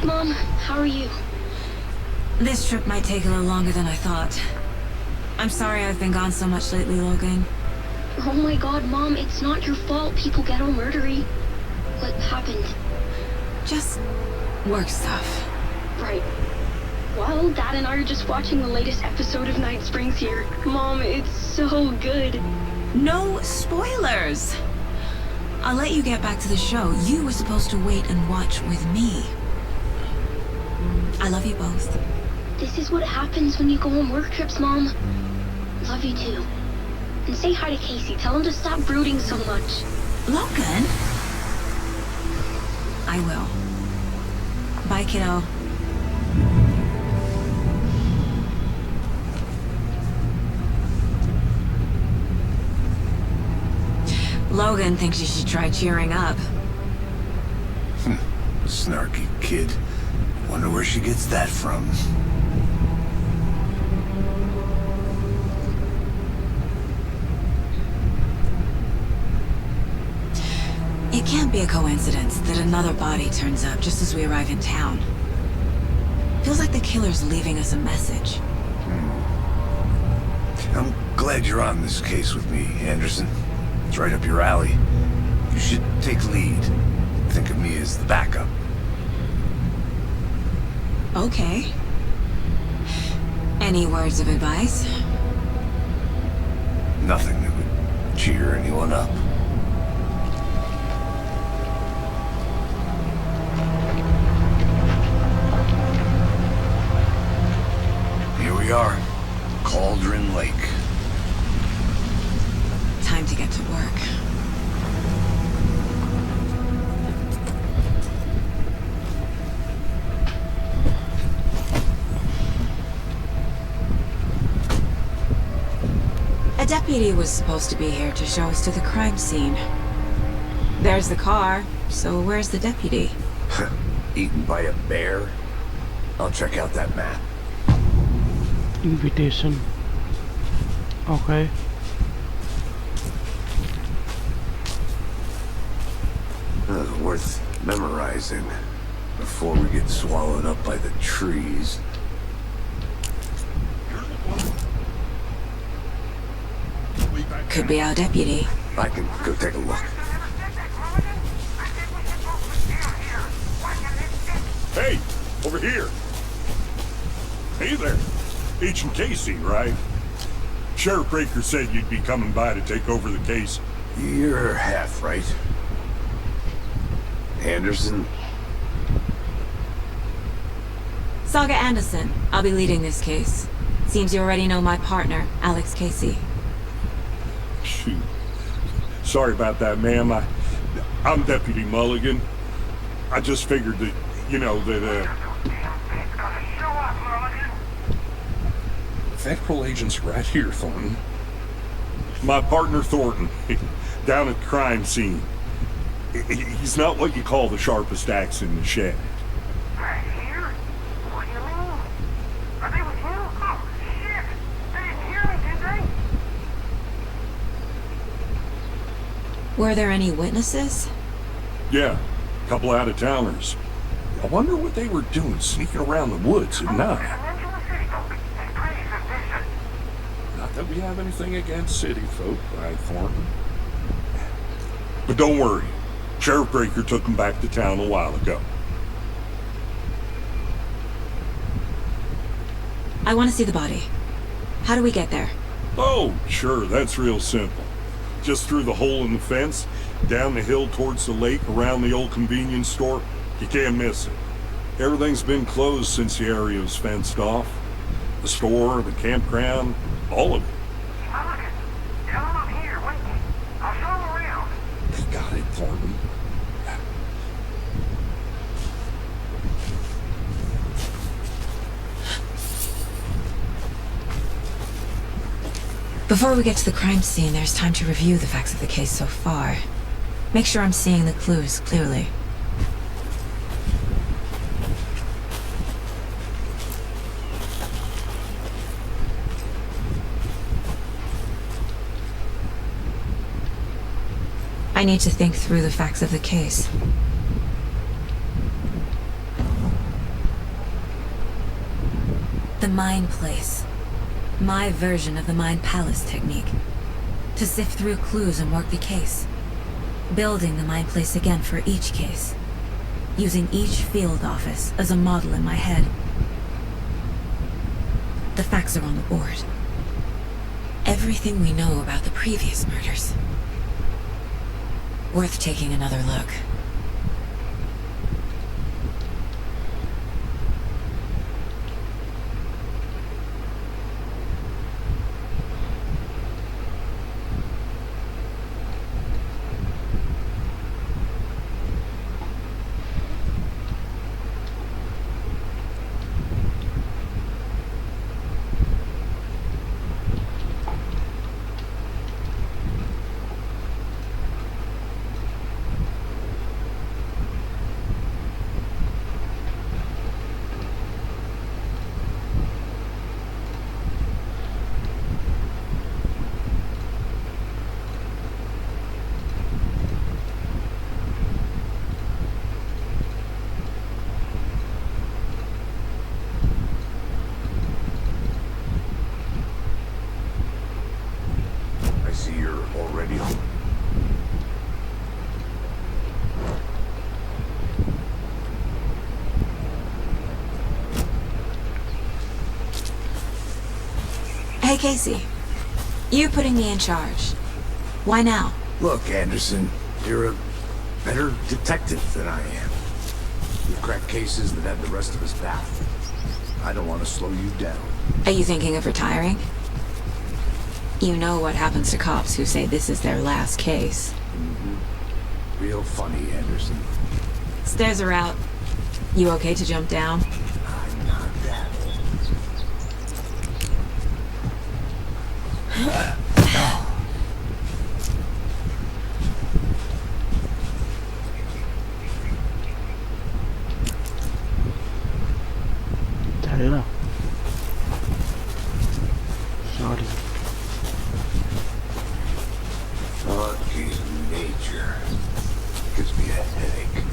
Mom, how are you? This trip might take a little longer than I thought. I'm sorry I've been gone so much lately, Logan. Oh my god, Mom, it's not your fault people get all murdery. What happened? Just work stuff. Right. Well, Dad and I are just watching the latest episode of Night Springs here. Mom, it's so good. No spoilers! I'll let you get back to the show. You were supposed to wait and watch with me. I love you both. This is what happens when you go on work trips, Mom. Love you too. And say hi to Casey. Tell him to stop brooding so much. Logan? I will. Bye, kiddo. Logan thinks you should try cheering up. Snarky kid. Wonder where she gets that from. It can't be a coincidence that another body turns up just as we arrive in town. Feels like the killer's leaving us a message. I'm glad you're on this case with me, Anderson. It's right up your alley. You should take lead. Think of me as the backup. Okay. Any words of advice? Nothing that would cheer anyone up. Here we are. Cauldron Lake. Time to get to work. A deputy was supposed to be here to show us to the crime scene. There's the car, so where's the deputy? Eaten by a bear? I'll check out that map. Invitation. Okay. Worth memorizing before we get swallowed up by the trees. Could be our deputy. I can go take a look. Hey, over here. Hey there. Agent Casey, right? Sheriff Breaker said you'd be coming by to take over the case. You're half right. Anderson? Saga Anderson. I'll be leading this case. Seems you already know my partner, Alex Casey. Shoot. Sorry about that, ma'am. I'm Deputy Mulligan. I just figured that, you know, that, Federal agents right here, Thornton. my partner Thornton, down at the crime scene. He's not what you call the sharpest axe in the shed. Right here? What do you mean? Are they with you? Oh, shit! They didn't hear me, did they? Were there any witnesses? Yeah, a couple out-of-towners. I wonder what they were doing sneaking around the woods at night. Mention the city folk. It's pretty suspicious. Not that we have anything against city folk, right, Thornton? But don't worry. Sheriff Breaker took him back to town a while ago. I want to see the body. How do we get there? Oh, sure, that's real simple. Just through the hole in the fence, down the hill towards the lake, around the old convenience store. You can't miss it. Everything's been closed since the area was fenced off. The store, the campground, all of it. Mulligan, tell them I'm here, waiting. I'll show them around. They got it, Thornton. Before we get to the crime scene, there's time to review the facts of the case so far. Make sure I'm seeing the clues clearly. I need to think through the facts of the case. The Mind Place. My version of the Mind Palace technique. To sift through clues and work the case. Building the Mind Place again for each case. Using each field office as a model in my head. The facts are on the board. Everything we know about the previous murders. Worth taking another look. Hey, Casey. You putting me in charge. Why now? Look, Anderson, you're a better detective than I am. You've cracked cases that have the rest of us baffled. I don't want to slow you down. Are you thinking of retiring? You know what happens to cops who say this is their last case. Real funny, Anderson. Stairs are out. You okay to jump down? I'm not that Tara na. Sorry. Fucking nature. Gives me a headache.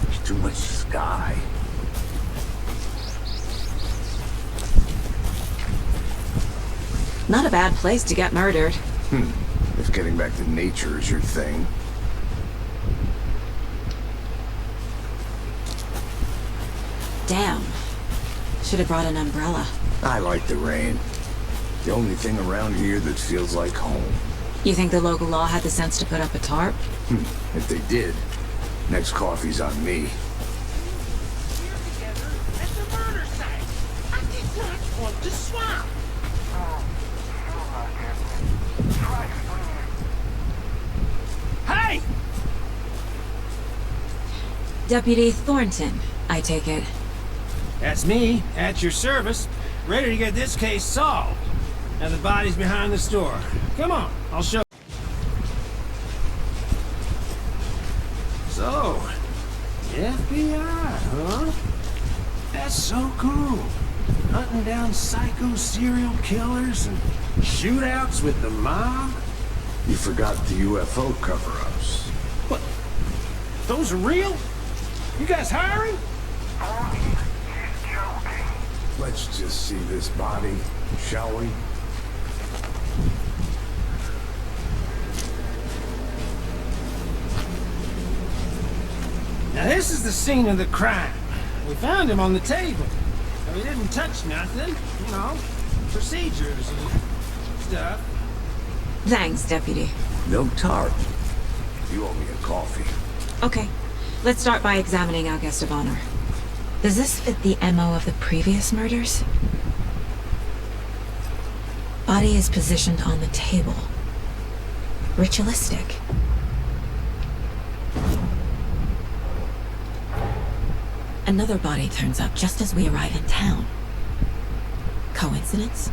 There's too much sky. Not a bad place to get murdered. If getting back to nature is your thing. Damn. Should have brought an umbrella. I like the rain. The only thing around here that feels like home. You think the local law had the sense to put up a tarp? If they did, next coffee's on me. Here together at the murder site. I did not want to swap. Hey! Deputy Thornton, I take it. That's me, at your service, ready to get this case solved. Now the body's behind the store. Come on, I'll show. So, FBI, huh? That's so cool. Hunting down psycho serial killers and shootouts with the mob. You forgot the UFO cover-ups. What? Those are real? You guys hiring? Let's just see this body, shall we? Now this is the scene of the crime. We found him on the table. Now, he didn't touch nothing, you know, procedures and stuff. Thanks, Deputy. No tarp. You owe me a coffee. Okay, let's start by examining our guest of honor. Does this fit the MO of the previous murders? Body is positioned on the table. Ritualistic. Another body turns up just as we arrive in town. Coincidence?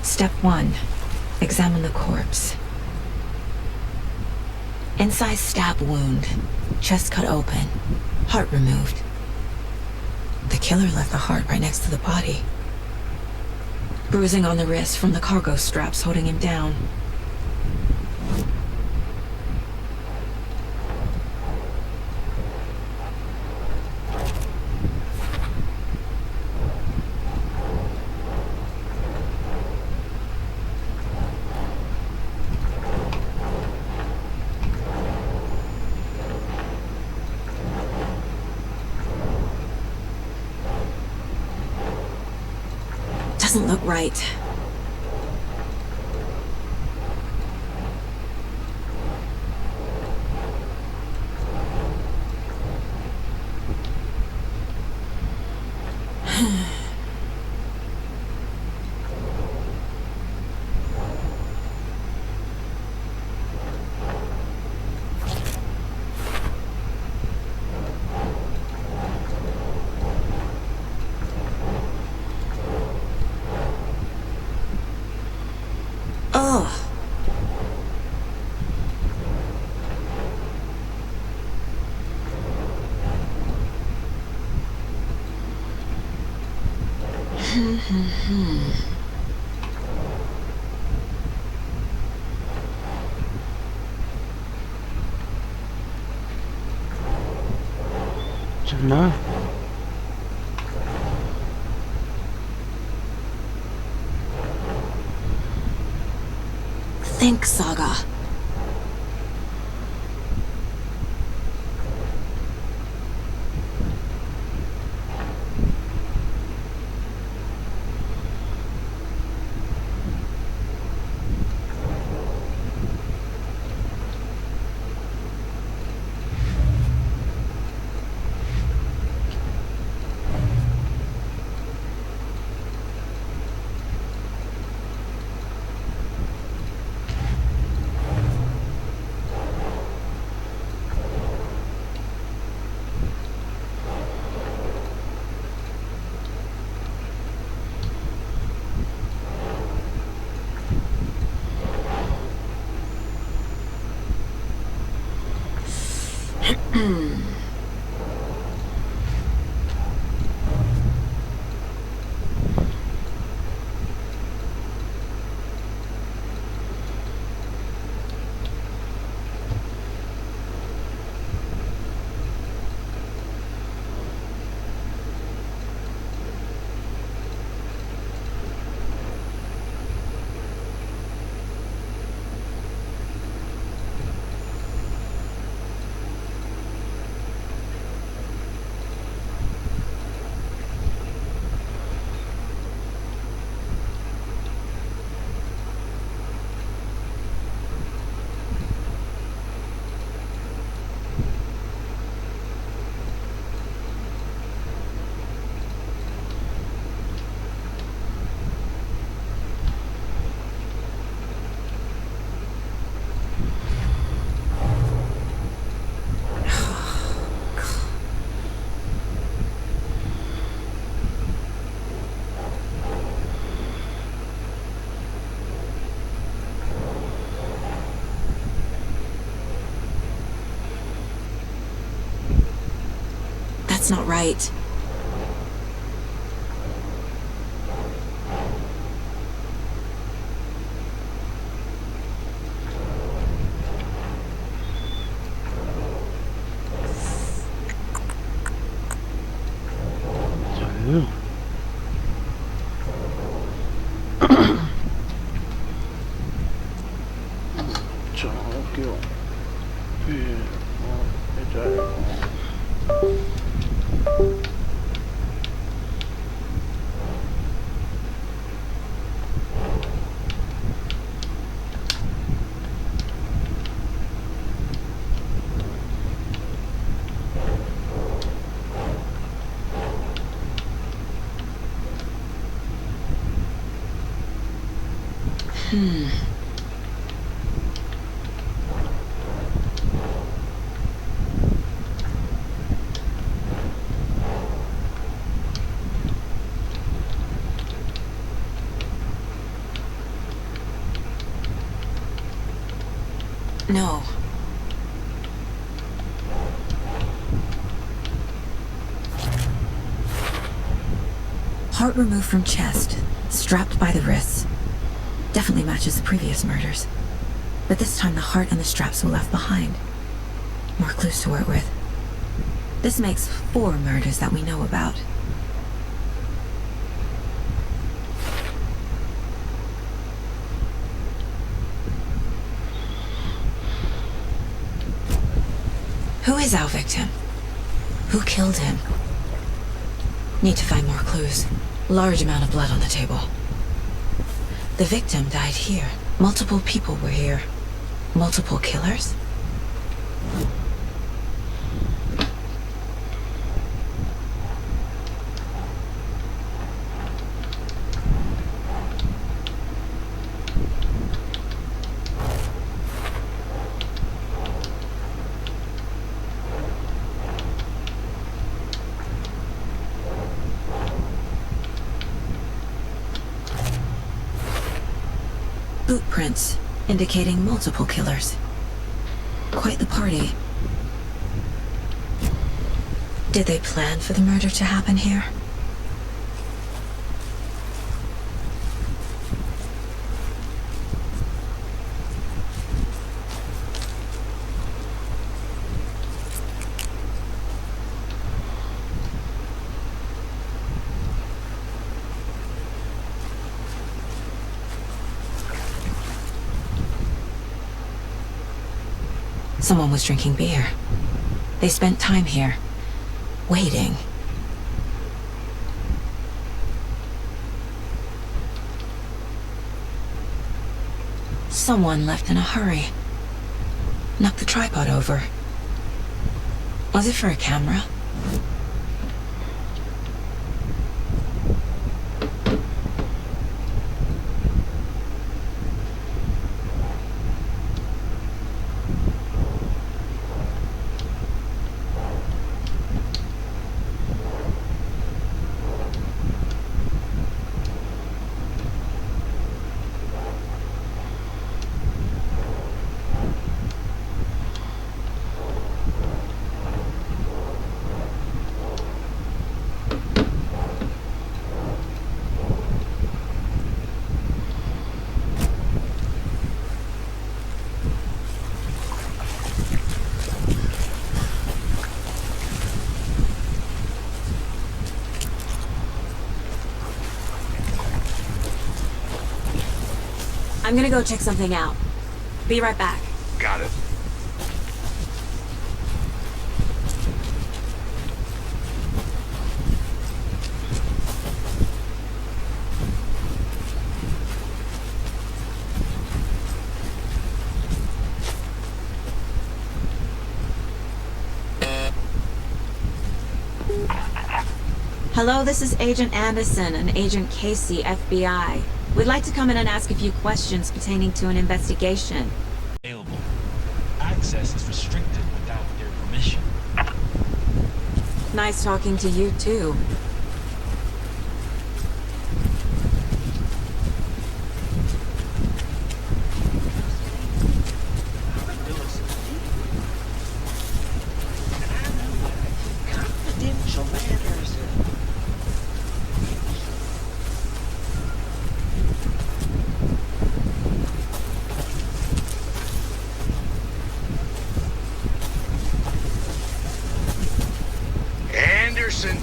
Step 1. Examine the corpse. Incised stab wound. Chest cut open. Heart removed. The killer left the heart right next to the body. Bruising on the wrist from the cargo straps holding him down. Doesn't look right. Ugh. Don't know. Think, Saga. That's not right. Don't know. 저기요. 회자요. No. Heart removed from chest, strapped by the wrists. Definitely matches the previous murders. But this time the heart and the straps were left behind. More clues to work with. This makes 4 murders that we know about. Who is our victim? Who killed him? Need to find more clues. Large amount of blood on the table. The victim died here. Multiple people were here. Multiple killers? Boot prints, indicating multiple killers. Quite the party. Did they plan for the murder to happen here? Someone was drinking beer. They spent time here, waiting. Someone left in a hurry. Knocked the tripod over. Was it for a camera? I'm gonna go check something out. Be right back. Got it. Hello, this is Agent Anderson and Agent Casey, FBI. We'd like to come in and ask a few questions pertaining to an investigation. Available. Access is restricted without their permission. Nice talking to you, too. Confidential matters. Anderson!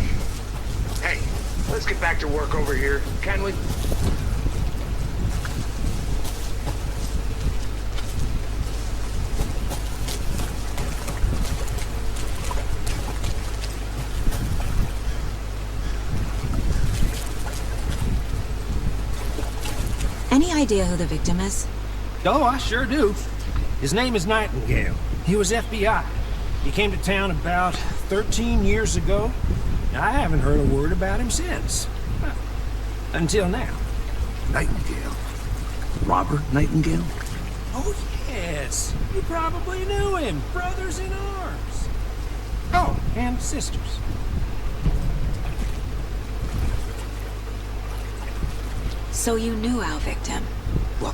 Hey, let's get back to work over here, can we? Any idea who the victim is? Oh, I sure do. His name is Nightingale. He was FBI. He came to town about 13 years ago. I haven't heard a word about him since. Until now. Nightingale. Robert Nightingale? Oh, yes. You probably knew him. Brothers in arms. Oh, and sisters. So you knew our victim. Well,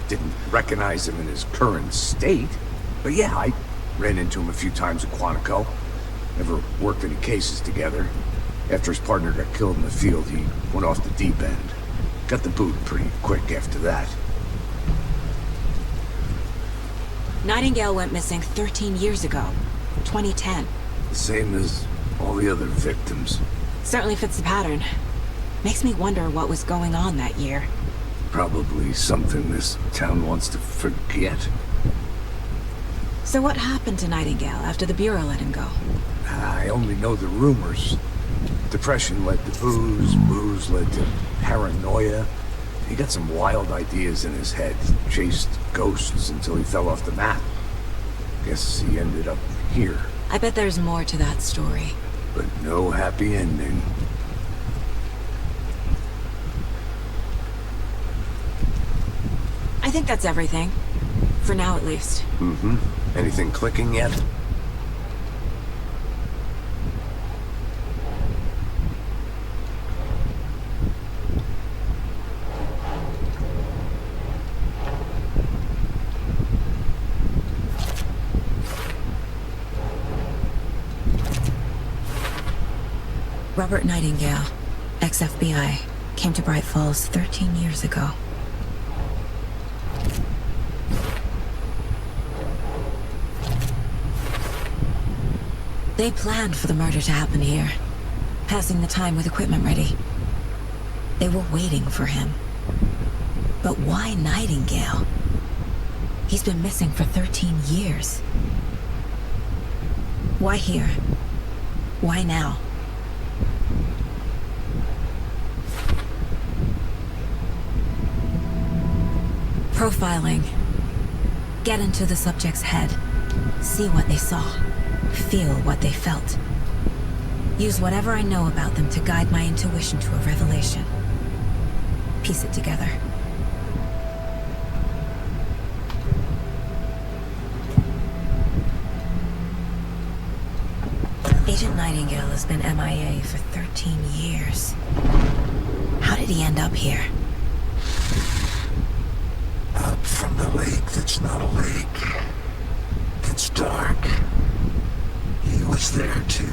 Didn't recognize him in his current state. But yeah, I ran into him a few times at Quantico. Never worked any cases together. After his partner got killed in the field, he went off the deep end. Got the boot pretty quick after that. Nightingale went missing 13 years ago, 2010. The same as all the other victims. Certainly fits the pattern. Makes me wonder what was going on that year. Probably something this town wants to forget. So what happened to Nightingale after the Bureau let him go? I only know the rumors. Depression led to booze, booze led to paranoia. He got some wild ideas in his head, chased ghosts until he fell off the map. Guess he ended up here. I bet there's more to that story. But no happy ending. I think that's everything. For now, at least. Mm-hmm. Anything clicking yet? Robert Nightingale, ex-FBI, came to Bright Falls 13 years ago. They planned for the murder to happen here, passing the time with equipment ready. They were waiting for him. But why Nightingale? He's been missing for 13 years. Why here? Why now? Profiling. Get into the subject's head. See what they saw. Feel what they felt. Use whatever I know about them to guide my intuition to a revelation. Piece it together. Agent Nightingale has been MIA for 13 years. How did he end up here? Up from the lake that's not a lake. It's dark. He was there too.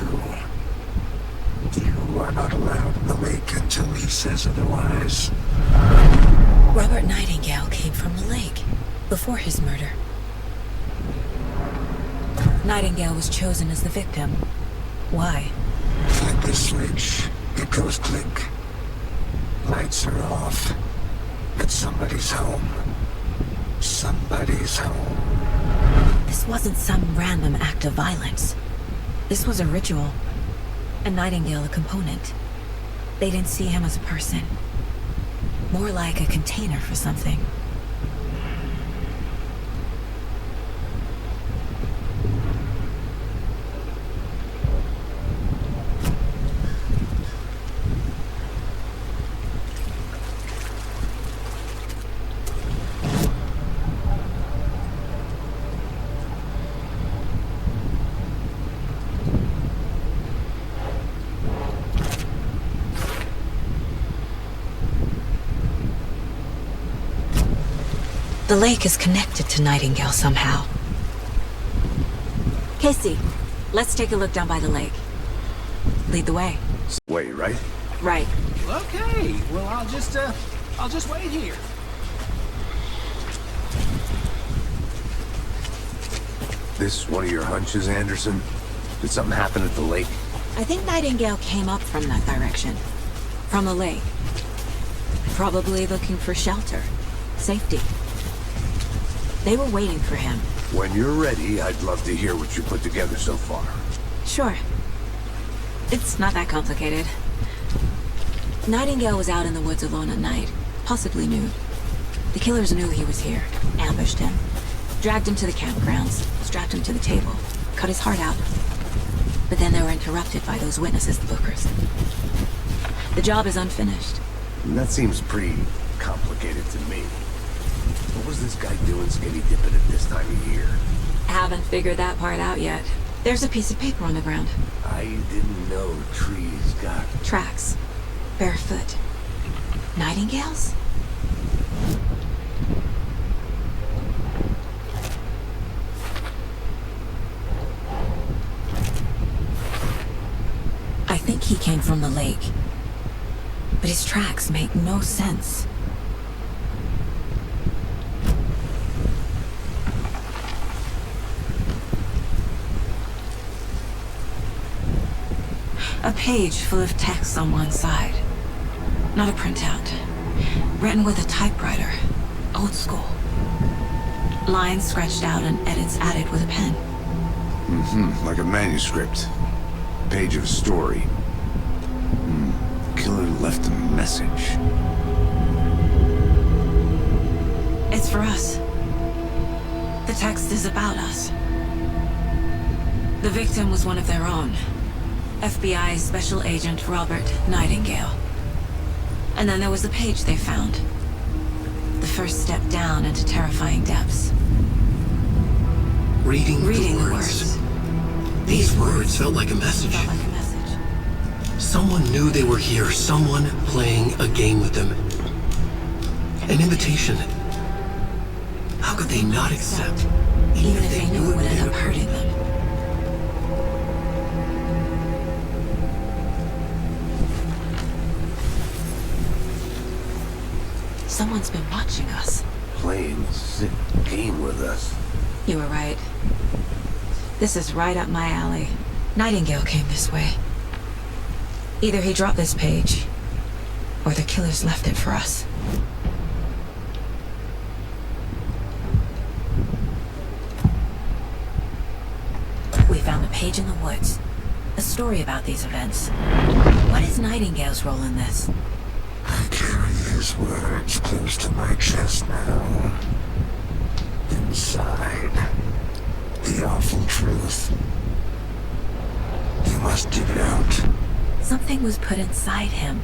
You are not allowed in the lake until he says otherwise. Robert Nightingale came from the lake before his murder. Nightingale was chosen as the victim. Why? Flip the switch. It goes click. Lights are off. But somebody's home. Somebody's home. This wasn't some random act of violence. This was a ritual. And Nightingale a component. They didn't see him as a person. More like a container for something. The lake is connected to Nightingale somehow. Casey, let's take a look down by the lake. Lead the way. Wait, right? Right. Okay, well, I'll just wait here. This one of your hunches, Anderson? Did something happen at the lake? I think Nightingale came up from that direction. From the lake. Probably looking for shelter. Safety. They were waiting for him. When you're ready, I'd love to hear what you put together so far. Sure. It's not that complicated. Nightingale was out in the woods alone at night, possibly nude. The killers knew he was here, ambushed him, dragged him to the campgrounds, strapped him to the table, cut his heart out. But then they were interrupted by those witnesses, the Bookers. The job is unfinished. That seems pretty complicated to me. What was this guy doing skinny dipping at this time of year? Haven't figured that part out yet. There's a piece of paper on the ground. I didn't know trees got... Tracks. Barefoot. Nightingales? came from the lake. But his tracks make no sense. A page full of text on one side. Not a printout. Written with a typewriter. Old school. Lines scratched out and edits added with a pen. Like a manuscript. Page of a story. Killer left a message. It's for us. The text is about us. The victim was one of their own. FBI Special Agent Robert Nightingale. And then there was the page they found. The first step down into terrifying depths. Reading the words. These words felt like a message. Someone knew they were here, someone playing a game with them. An invitation. How could they not accept, even if they knew it would end up hurting them? Someone's been watching us. Playing a sick game with us. You were right. This is right up my alley. Nightingale came this way. Either he dropped this page, or the killers left it for us. We found a page in the woods. A story about these events. What is Nightingale's role in this? I carry his words close to my chest now. Inside, the awful truth. You must dig it out. Something was put inside him.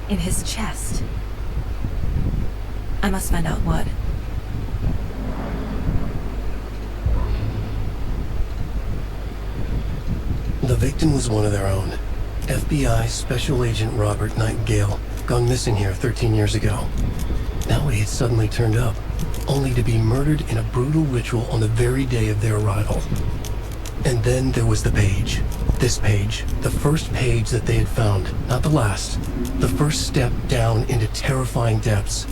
In his chest. I must find out what. The victim was one of their own. FBI Special Agent Robert Nightingale, gone missing here 13 years ago. Now he had suddenly turned up, only to be murdered in a brutal ritual on the very day of their arrival. And then there was the page. This page, the first page that they had found, not the last. The first step down into terrifying depths.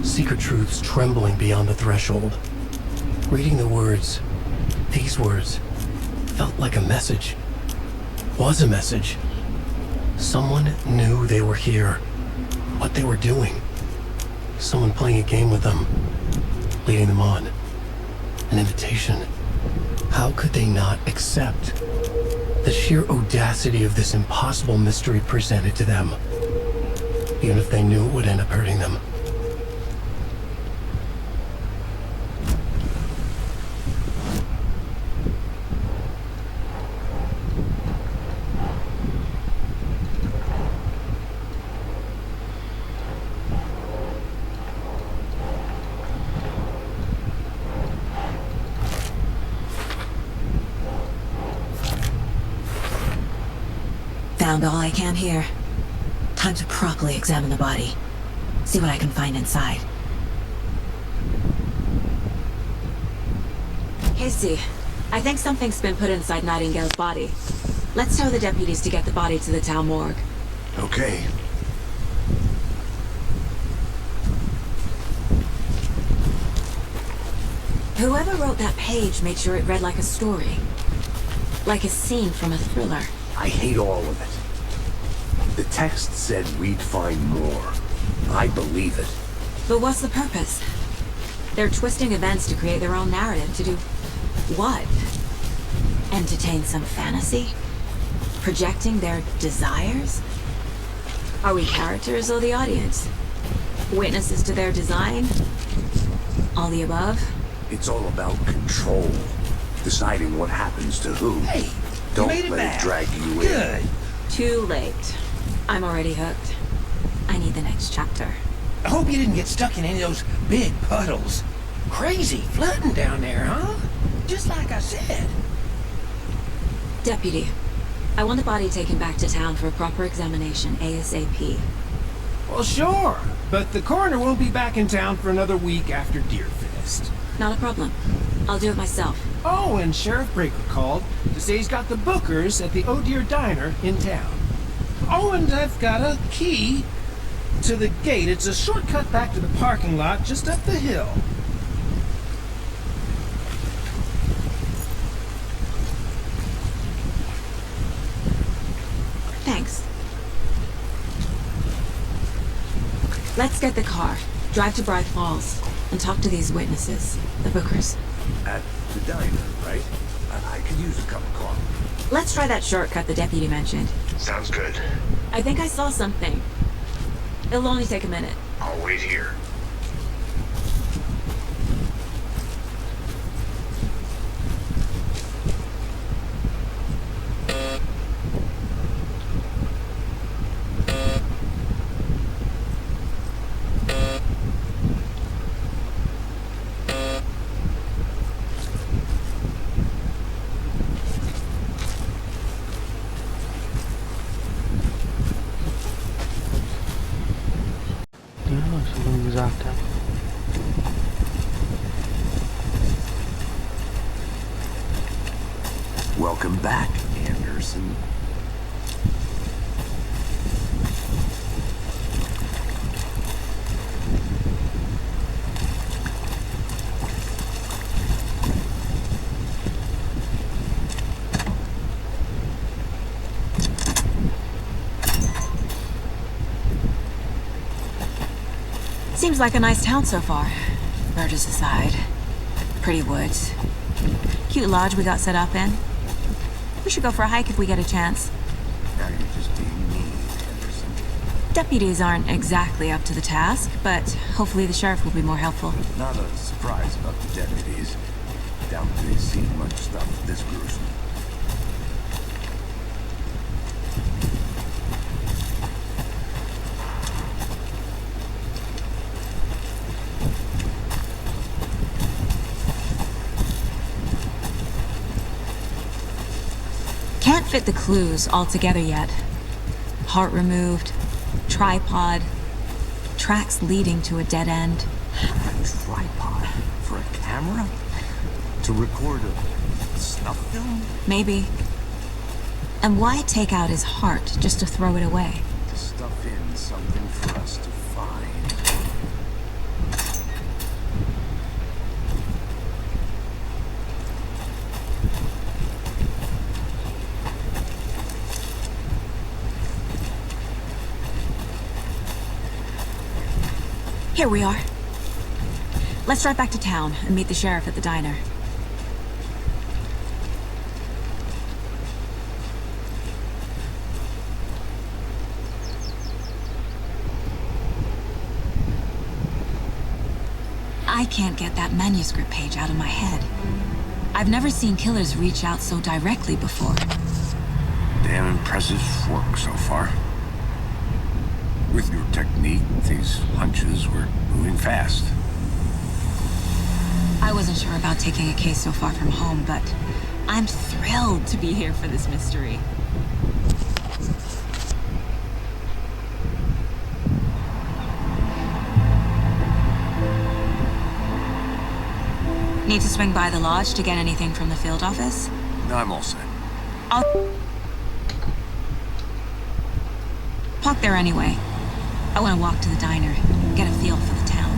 Secret truths trembling beyond the threshold. Reading the words, these words, felt like a message. Was a message. Someone knew they were here. What they were doing. Someone playing a game with them. Leading them on. An invitation. How could they not accept? The sheer audacity of this impossible mystery presented to them. Even if they knew it would end up hurting them. Found all I can here. Time to properly examine the body. See what I can find inside. Casey, I think something's been put inside Nightingale's body. Let's tell the deputies to get the body to the town morgue. Okay. Whoever wrote that page made sure it read like a story. Like a scene from a thriller. I hate all of it. The text said we'd find more. I believe it. But what's the purpose? They're twisting events to create their own narrative. To do what? Entertain some fantasy? Projecting their desires? Are we characters or the audience? Witnesses to their design? All the above? It's all about control. Deciding what happens to who. Hey, don't you made it let back. it drag you in. Good. Too late. I'm already hooked. I need the next chapter. I hope you didn't get stuck in any of those big puddles. Crazy flooding down there, huh? Just like I said. Deputy, I want the body taken back to town for a proper examination, ASAP. Well, sure, but the coroner won't be back in town for another week after Deerfest. Not a problem. I'll do it myself. Oh, and Sheriff Breaker called to say he's got the bookers at the Oh Dear Diner in town. Oh, and I've got a key to the gate. It's a shortcut back to the parking lot just up the hill. Thanks. Let's get the car, drive to Bright Falls, and talk to these witnesses, the Bookers. At the diner, right? I could use a cup of coffee. Let's try that shortcut the deputy mentioned. Sounds good. I think I saw something. It'll only take a minute. I'll wait here. Ja, so wie gesagt habe. Welcome back, Anderson. Seems like a nice town so far. Murders aside. Pretty woods. Cute lodge we got set up in. We should go for a hike if we get a chance. Now you're just being mean, Anderson. Deputies aren't exactly up to the task, but hopefully the sheriff will be more helpful. Not a surprise about the deputies. Doubt they've seen much stuff this gruesome. Can't fit the clues all together yet. Heart removed, tripod, tracks leading to a dead end. A tripod? For a camera? To record a snuff film? Maybe. And why take out his heart just to throw it away? To stuff in something for us to find. Here we are. Let's drive back to town and meet the sheriff at the diner. I can't get that manuscript page out of my head. I've never seen killers reach out so directly before. Damn impressive work so far. With your technique, these hunches were moving fast. I wasn't sure about taking a case so far from home, but I'm thrilled to be here for this mystery. Need to swing by the lodge to get anything from the field office? No, I'm all set. I'll park there anyway. I want to walk to the diner, get a feel for the town.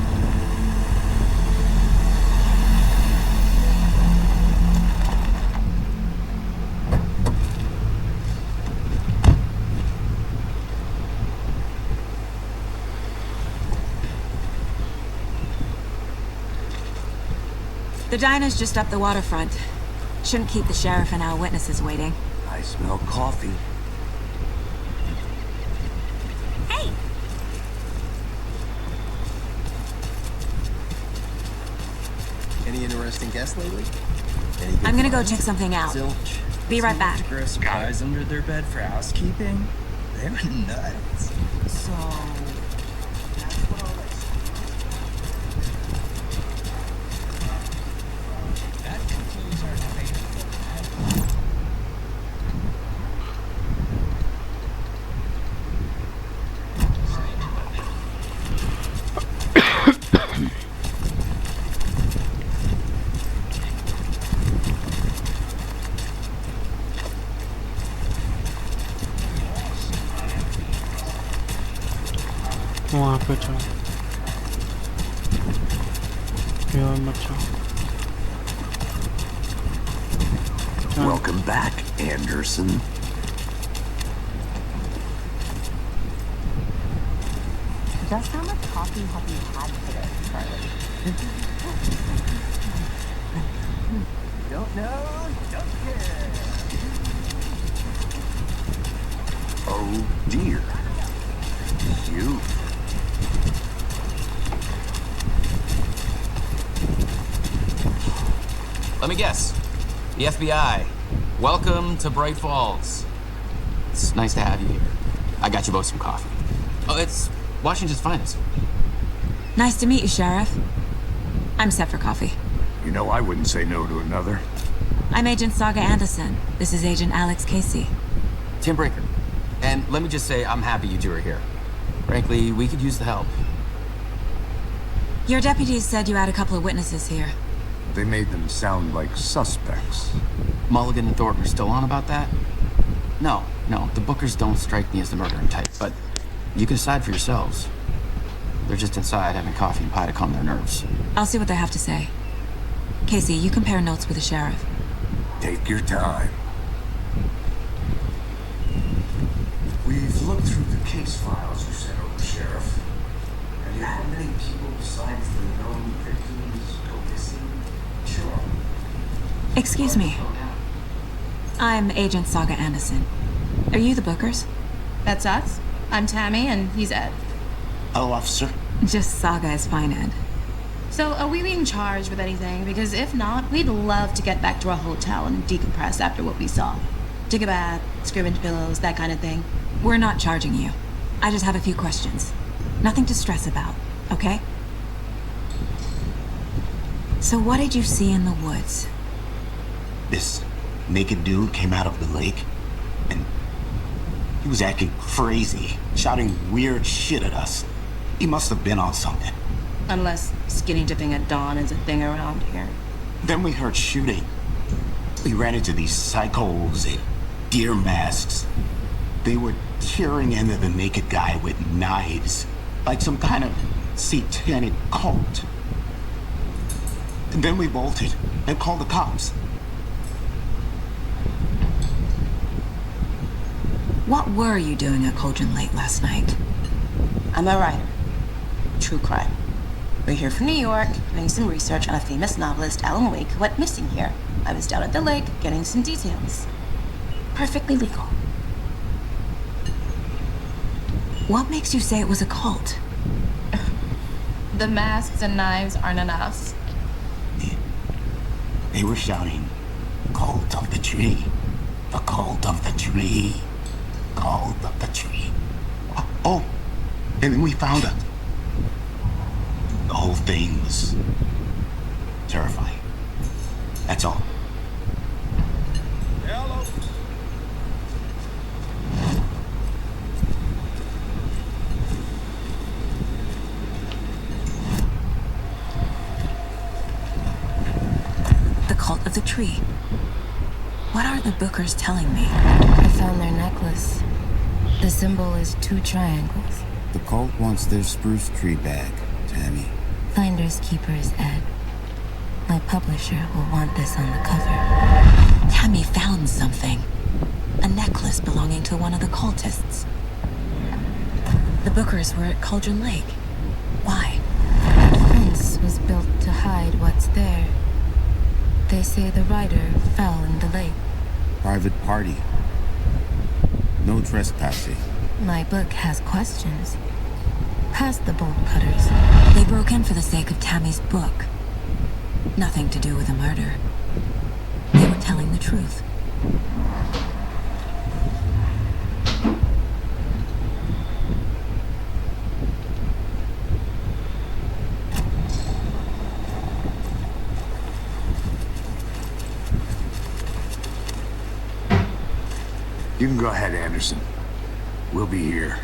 The diner's just up the waterfront. Shouldn't keep the sheriff and our witnesses waiting. I smell coffee. Hey! Any interesting guests lately? I'm gonna go check something out. Zilch. Be right back. To grow supplies under their bed for housekeeping? They were nuts. So... that's what all that... That concludes our debate. वहाँ पे जाओ, यहाँ मत जाओ। Welcome back, Anderson. Just how much coffee have you had today, Charlie? Don't know, don't care. Oh dear. You. Let me guess. The FBI. Welcome to Bright Falls. It's nice to have you here. I got you both some coffee. Oh, it's Washington's finest. Nice to meet you, Sheriff. I'm set for coffee. You know, I wouldn't say no to another. I'm Agent Saga Anderson. This is Agent Alex Casey. Tim Breaker. And let me just say, I'm happy you two are here. Frankly, we could use the help. Your deputies said you had a couple of witnesses here. They made them sound like suspects. Mulligan and Thornton are still on about that? No, the Bookers don't strike me as the murdering type, but you can decide for yourselves. They're just inside having coffee and pie to calm their nerves. I'll see what they have to say. Casey, you compare notes with the sheriff. Take your time. We've looked through the case files you sent over, Sheriff. Have you had many people besides the known victims go missing? Sure. Excuse me. I'm Agent Saga Anderson. Are you the Bookers? That's us. I'm Tammy, and he's Ed. Hello, officer. Just Saga is fine, Ed. So, are we being charged with anything? Because if not, we'd love to get back to our hotel and decompress after what we saw. Take a bath, scream into pillows, that kind of thing. We're not charging you. I just have a few questions. Nothing to stress about, okay? So what did you see in the woods? This naked dude came out of the lake, and he was acting crazy, shouting weird shit at us. He must have been on something. Unless skinny dipping at dawn is a thing around here. Then we heard shooting. We ran into these psychos in deer masks. They were tearing into the naked guy with knives, like some kind of satanic cult. And then we bolted and called the cops. What were you doing at Cauldron Lake last night? I'm a writer. True crime. We're here from New York, doing some research on a famous novelist, Alan Wake, who went missing here. I was down at the lake, getting some details. Perfectly legal. What makes you say it was a cult? The masks and knives aren't enough. They were shouting, "Cult of the tree, the cult of the tree, cult of the tree." Oh, and then we found it. The whole thing was terrifying. That's all. Hello. The cult of the tree. What are the Bookers telling me? I found their necklace. The symbol is 2 triangles. The cult wants their spruce tree bag, Tammy. Finders keepers, Ed. My publisher will want this on the cover. Tammy found something. A necklace belonging to one of the cultists. The Bookers were at Cauldron Lake. Why? The fence was built to hide what's there. They say the rider fell in the lake. Private party. No trespassing. My book has questions. Past the bolt cutters. They broke in for the sake of Tammy's book. Nothing to do with a murder. They were telling the truth. You can go ahead, Anderson. We'll be here.